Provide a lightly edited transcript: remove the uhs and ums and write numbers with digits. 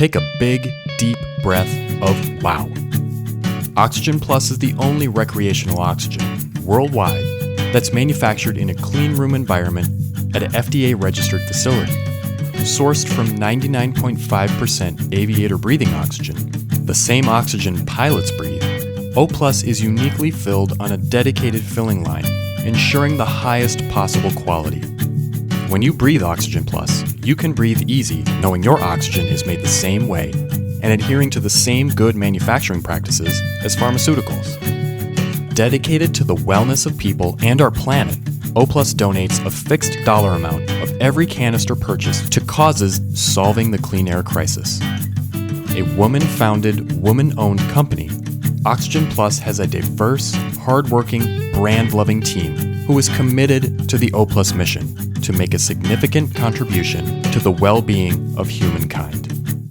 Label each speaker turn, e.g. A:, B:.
A: Take a big, deep breath of wow. Oxygen Plus is the only recreational oxygen worldwide that's manufactured in a clean room environment at an FDA-registered facility. Sourced from 99.5% Aviator Breathing Oxygen, the same oxygen pilots breathe, O+ is uniquely filled on a dedicated filling line, ensuring the highest possible quality. When you breathe Oxygen Plus, you can breathe easy knowing your oxygen is made the same way and adhering to the same good manufacturing practices as pharmaceuticals. Dedicated to the wellness of people and our planet, O+ donates a fixed dollar amount of every canister purchased to causes solving the clean air crisis. A woman-founded, woman-owned company, Oxygen Plus has a diverse, hardworking, brand-loving team who is committed to the O+ mission to make a significant contribution to the well-being of humankind.